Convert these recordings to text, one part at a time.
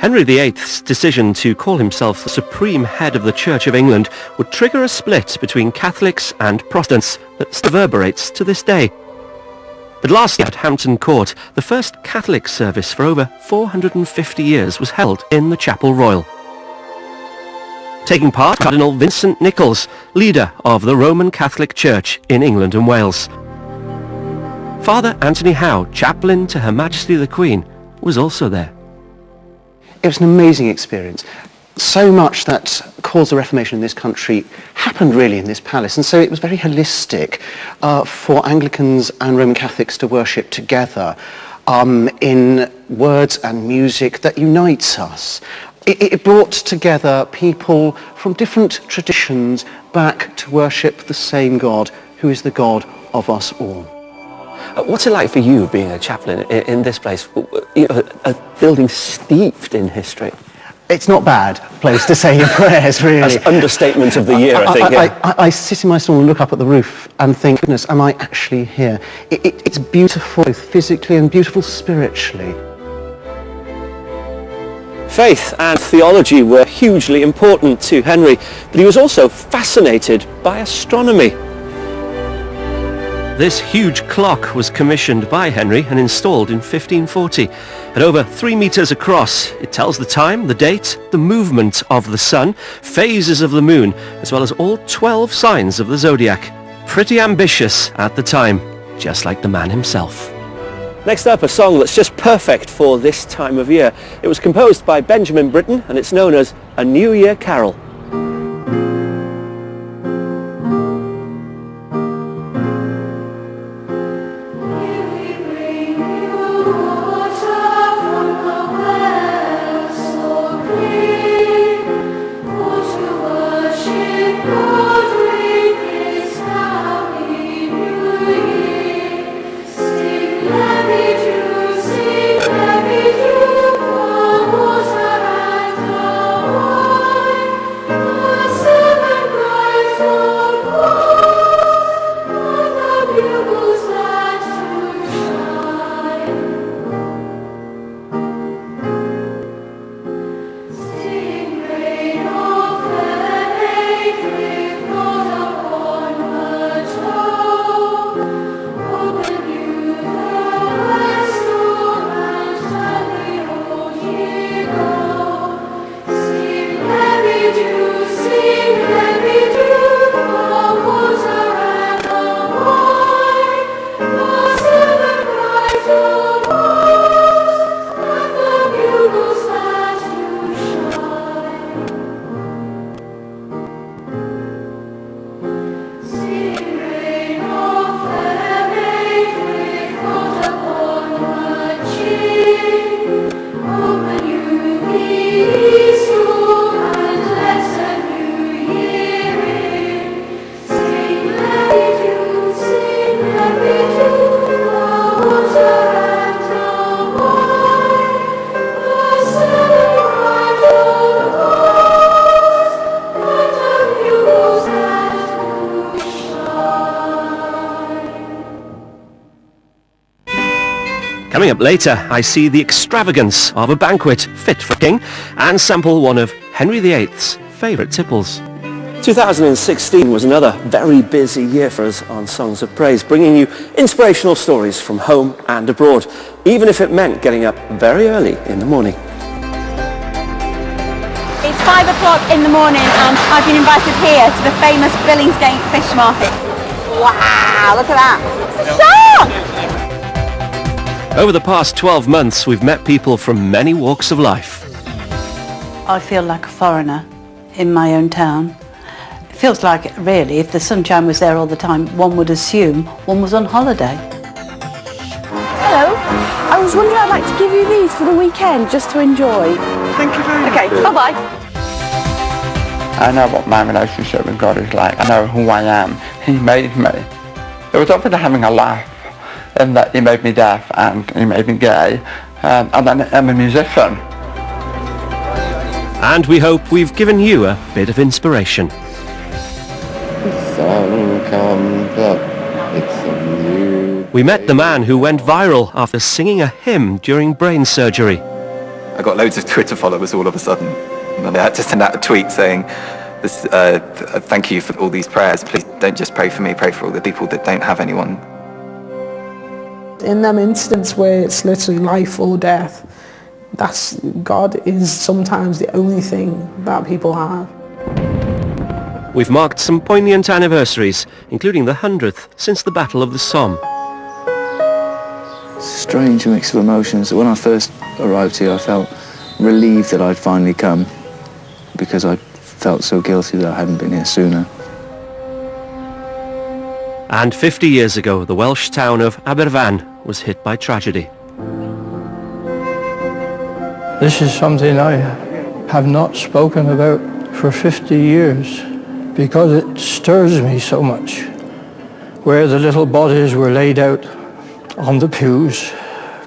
Henry VIII's decision to call himself the supreme head of the Church of England would trigger a split between Catholics and Protestants that reverberates to this day. But last year at Hampton Court, the first Catholic service for over 450 years was held in the Chapel Royal. Taking part, Cardinal Vincent Nichols, leader of the Roman Catholic Church in England and Wales. Father Anthony Howe, chaplain to Her Majesty the Queen, was also there. It was an amazing experience. So much that caused the Reformation in this country happened really in this palace, and so it was very holistic for Anglicans and Roman Catholics to worship together in words and music that unites us. It brought together people from different traditions back to worship the same God, who is the God of us all. What's it like for you being a chaplain in this place, a building steeped in history? It's not a bad place to say your prayers, really. That's understatement of the year, I think. I sit in my stall and look up at the roof and think, goodness, am I actually here? It's beautiful, both physically and beautiful spiritually. Faith and theology were hugely important to Henry, but he was also fascinated by astronomy. This huge clock was commissioned by Henry and installed in 1540. At over 3 meters across, it tells the time, the date, the movement of the sun, phases of the moon, as well as all 12 signs of the zodiac. Pretty ambitious at the time, just like the man himself. Next up, a song that's just perfect for this time of year. It was composed by Benjamin Britten and it's known as A New Year Carol. Coming up later, I see the extravagance of a banquet fit for a king and sample one of Henry VIII's favourite tipples. 2016 was another very busy year for us on Songs of Praise, bringing you inspirational stories from home and abroad, even if it meant getting up very early in the morning. It's 5 o'clock in the morning and I've been invited here to the famous Billingsgate Fish Market. Wow, look at that. It's a shark! Over the past 12 months, we've met people from many walks of life. I feel like a foreigner in my own town. It feels like, really, if the sunshine was there all the time, one would assume one was on holiday. Hello, I was wondering I'd like to give you these for the weekend, just to enjoy. Thank you very much. Okay, bye-bye. I know what my relationship with God is like. I know who I am. He made me. It was often having a laugh in that he made me deaf and he made me gay, and then I'm a musician. And we hope we've given you a bit of inspiration. The sun comes up, it's a new... We met the man who went viral after singing a hymn during brain surgery. I got loads of Twitter followers all of a sudden. And I had to send out a tweet saying, thank you for all these prayers. Please don't just pray for me, pray for all the people that don't have anyone. In them instances where it's literally life or death, God is sometimes the only thing that people have. We've marked some poignant anniversaries, including the 100th since the Battle of the Somme. Strange mix of emotions. When I first arrived here, I felt relieved that I'd finally come, because I felt so guilty that I hadn't been here sooner. And 50 years ago, the Welsh town of Aberfan was hit by tragedy. This is something I have not spoken about for 50 years because it stirs me so much. Where the little bodies were laid out on the pews,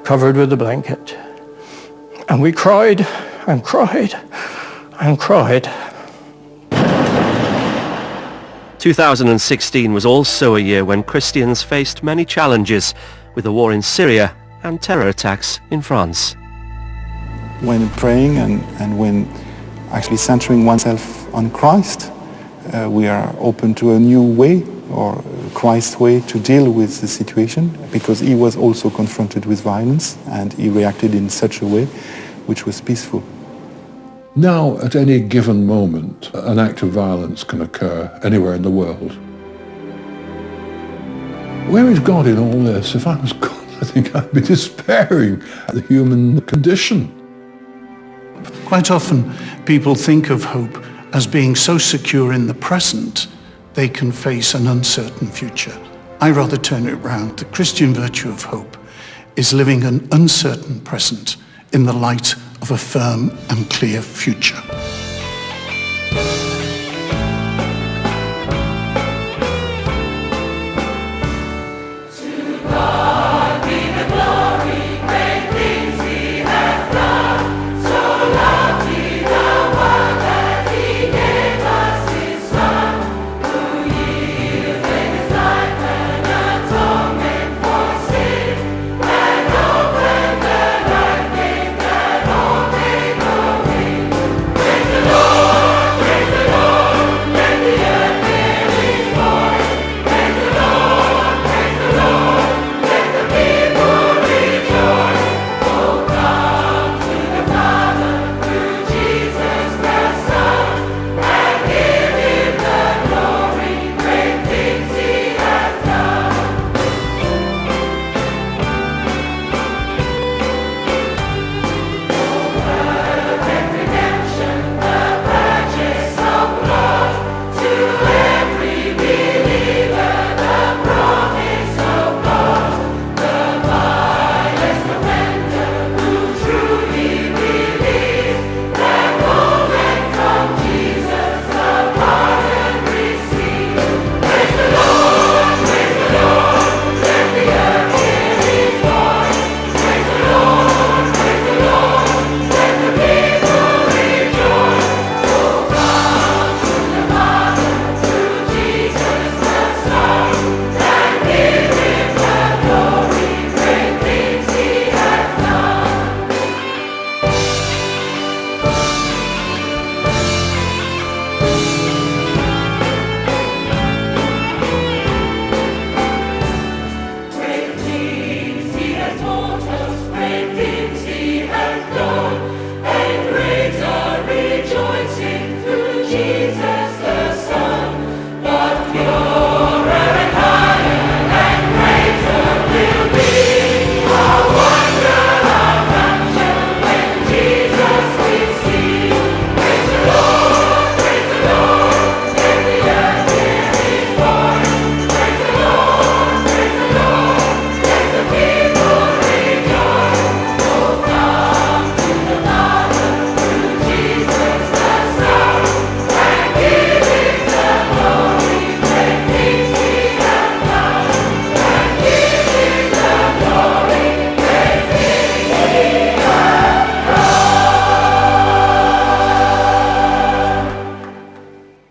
covered with a blanket. And we cried and cried and cried. 2016 was also a year when Christians faced many challenges, with the war in Syria and terror attacks in France. When praying and when actually centering oneself on Christ, we are open to a new way, or Christ's way, to deal with the situation, because he was also confronted with violence and he reacted in such a way which was peaceful. Now, at any given moment, an act of violence can occur anywhere in the world. Where is God in all this? If I was God, I think I'd be despairing at the human condition. Quite often, people think of hope as being so secure in the present, they can face an uncertain future. I rather turn it round. The Christian virtue of hope is living an uncertain present in the light of a firm and clear future.